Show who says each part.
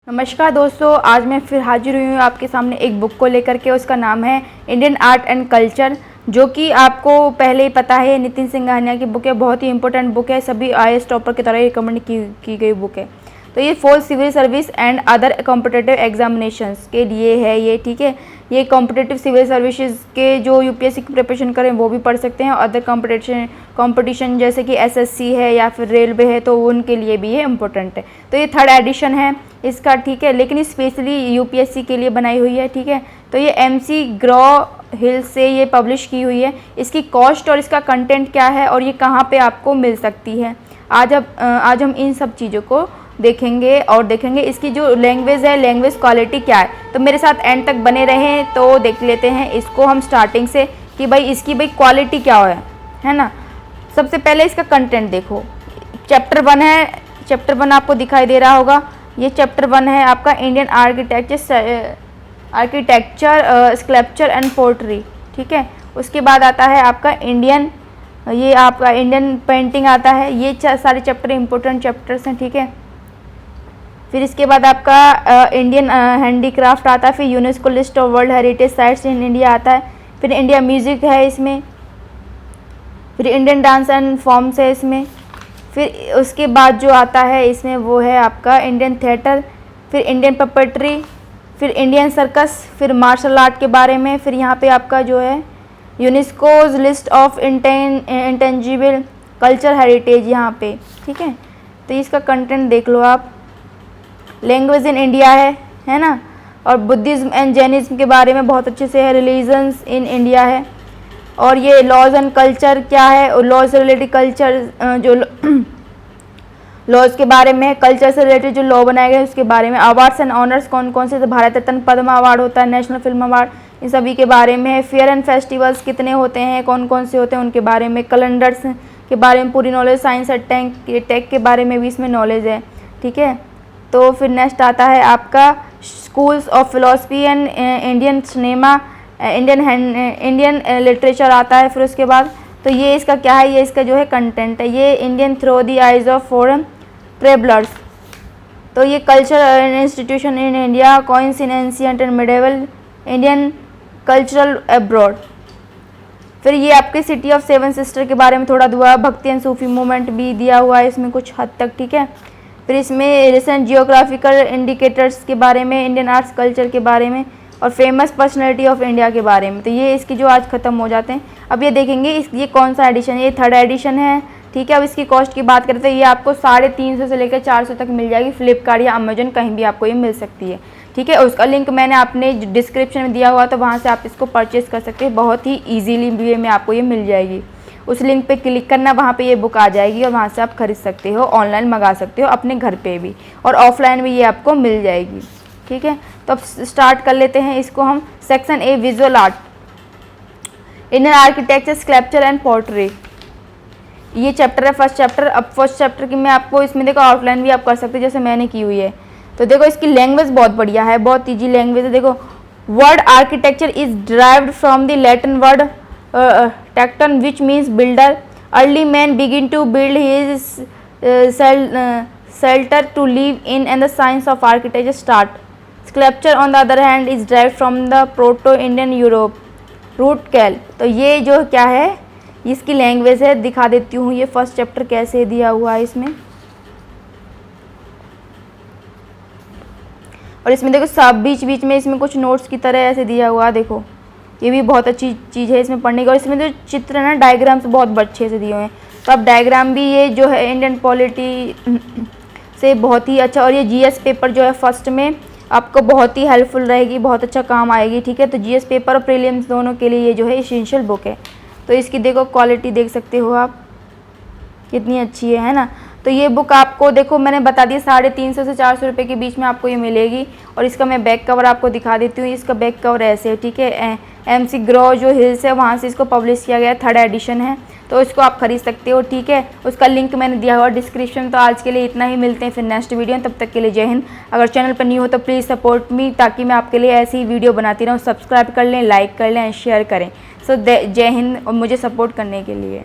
Speaker 1: नमस्कार दोस्तों, आज मैं फिर हाजिर हुई हूँ आपके सामने एक बुक को लेकर के। उसका नाम है इंडियन आर्ट एंड कल्चर, जो कि आपको पहले ही पता है नितिन सिंघानिया की बुक है। बहुत ही इंपॉर्टेंट बुक है, सभी आईएएस टॉपर की तरह रिकमेंड की गई बुक है। तो ये for civil service and other competitive examinations के लिए है ये, ठीक है। ये कॉम्पिटिटिव सिविल सर्विसेज के जो यूपीएससी की प्रिपरेशन करें वो भी पढ़ सकते हैं, और अदर कंपटीशन जैसे कि एसएससी है या फिर रेलवे है, तो उनके लिए भी ये इम्पोर्टेंट है। तो ये 3rd एडिशन है इसका, ठीक है, लेकिन स्पेशली यूपीएससी के लिए बनाई हुई है, ठीक है। तो ये MC ग्रो-हिल से ये पब्लिश की हुई है। इसकी कॉस्ट और इसका कंटेंट क्या है और ये कहाँ पे आपको मिल सकती है, आज हम इन सब चीज़ों को देखेंगे और देखेंगे इसकी जो लैंग्वेज है, लैंग्वेज क्वालिटी क्या है। तो मेरे साथ एंड तक बने रहें। तो देख लेते हैं इसको हम स्टार्टिंग से कि भाई इसकी क्वालिटी क्या है ना। सबसे पहले इसका कंटेंट देखो। चैप्टर 1 है, चैप्टर 1 आपको दिखाई दे रहा होगा। ये चैप्टर 1 है आपका Indian architecture, sculpture and portray, ठीक है। उसके बाद आता है आपका इंडियन पेंटिंग आता है। ये सारे चैप्टर इंपॉर्टेंट चैप्टर्स हैं, ठीक है। फिर इसके बाद आपका इंडियन हैंडीक्राफ्ट आता है। फिर UNESCO list of world heritage sites in India आता है। फिर इंडिया म्यूजिक है इसमें। फिर इंडियन डांस एंड फॉर्म्स है इसमें। फिर उसके बाद जो आता है इसमें वो है आपका इंडियन थिएटर। फिर इंडियन पपेट्री। फिर इंडियन सर्कस। फिर मार्शल आर्ट के बारे में। फिर यहाँ पे आपका जो है UNESCO's list of intangible culture heritage यहाँ पे, ठीक है। तो इसका कंटेंट देख लो आप। लैंग्वेज इन इंडिया है ना। और बुद्धिज़्म एंड जैनिज्म के बारे में बहुत अच्छे से है। रिलीजन्स इन इंडिया है। और ये लॉज एंड कल्चर क्या है, और लॉज से रिलेटेड कल्चर जो लॉज के बारे में है। कल्चर से रिलेटेड जो लॉ बनाए गए उसके बारे में। अवार्ड्स एंड ऑनर्स कौन कौन से, तो भारत रत्न, पद्म अवार्ड होता है, नेशनल फिल्म अवार्ड, इन सभी के बारे में है। फेयर एंड फेस्टिवल्स कितने होते हैं, कौन कौन से होते हैं उनके बारे में। कैलेंडर्स के बारे में पूरी नॉलेज। साइंस एंड टेक के बारे में भी इसमें नॉलेज है, ठीक है। तो फिर नेक्स्ट आता है आपका schools of philosophy and Indian cinema, Indian literature आता है। फिर उसके बाद तो ये इसका क्या है, ये इसका जो है कंटेंट है। ये Indian through the eyes of foreign travellers. तो ये culture institution in India, coins in ancient and medieval Indian cultural abroad. फिर ये आपके सिटी ऑफ 7 सिस्टर के बारे में थोड़ा दुआ, भक्ति एंड सूफी मूवमेंट भी दिया हुआ है इसमें कुछ हद तक, ठीक है। फिर इसमें रिसेंट जियोग्राफिकल इंडिकेटर्स के बारे में, इंडियन आर्ट्स कल्चर के बारे में, और फेमस पर्सनैलिटी ऑफ इंडिया के बारे में। तो ये इसकी जो आज ख़त्म हो जाते हैं। अब ये देखेंगे ये कौन सा एडिशन है, ये 3rd एडिशन है, ठीक है। अब इसकी कॉस्ट की बात करें तो ये आपको 350 से लेकर 400 तक मिल जाएगी। फ्लिपकार्ट या अमेजन कहीं भी आपको ये मिल सकती है, ठीक है। उसका लिंक मैंने अपने डिस्क्रिप्शन में दिया हुआ, तो वहाँ से आप इसको परचेज़ कर सकते हैं। बहुत ही ईजीली वे में आपको ये मिल जाएगी। उस लिंक पे क्लिक करना, वहाँ पे ये बुक आ जाएगी और वहाँ से आप खरीद सकते हो, ऑनलाइन मंगा सकते हो अपने घर पे भी, और ऑफलाइन भी ये आपको मिल जाएगी, ठीक है। तो अब स्टार्ट कर लेते हैं इसको हम। Section A visual art, Indian architecture, sculpture and portray. ये चैप्टर है, फर्स्ट चैप्टर। अब फर्स्ट चैप्टर की मैं आपको इसमें देखो आउटलाइन भी आप कर सकते हो जैसे मैंने की हुई है। तो देखो इसकी लैंग्वेज बहुत बढ़िया है, बहुत ईजी लैंग्वेज है। देखो, word architecture is derived from the Latin word tekton which means builder. Early man begin to build his shelter to live in, and the science of architecture start. Sculpture on the other hand is derived from the Proto-Indian Europe root cal। तो ये जो क्या है इसकी language है, दिखा देती हूँ ये फर्स्ट चैप्टर कैसे दिया हुआ है इसमें। और इसमें देखो सब बीच बीच में इसमें कुछ नोट्स की तरह ऐसे दिया हुआ है। देखो ये भी बहुत अच्छी चीज़ है इसमें पढ़ने की। और इसमें जो चित्र है ना, डायग्राम्स बहुत अच्छे से दिए हुए हैं। तो अब डायग्राम भी ये जो है इंडियन पॉलिटी से बहुत ही अच्छा, और ये GS पेपर जो है फर्स्ट में आपको बहुत ही हेल्पफुल रहेगी, बहुत अच्छा काम आएगी, ठीक है। तो GS पेपर और प्रीलिम्स दोनों के लिए ये जो है एसेंशियल बुक है। तो इसकी देखो क्वालिटी देख सकते हो आप कितनी अच्छी है ना। तो ये बुक आपको देखो मैंने बता दिया 350 से 400 रुपये के बीच में आपको ये मिलेगी। और इसका मैं बैक कवर आपको दिखा देती हूँ। इसका बैक कवर ऐसे है, ठीक है। MC ग्रो-हिल है वहाँ से इसको पब्लिश किया गया है, 3rd एडिशन है। तो इसको आप खरीद सकते हो, ठीक है। उसका लिंक मैंने दिया हुआ डिस्क्रिप्शन। तो आज के लिए इतना ही, मिलते हैं फिर नेक्स्ट वीडियो। तब तक के लिए जय हिंद। अगर चैनल पर न्यू हो तो प्लीज़ सपोर्ट मी, ताकि मैं आपके लिए ऐसी ही वीडियो बनाती रहूँ। सब्सक्राइब कर लें, लाइक कर लें, शेयर करें। सो जय हिंद, और मुझे सपोर्ट करने के लिए।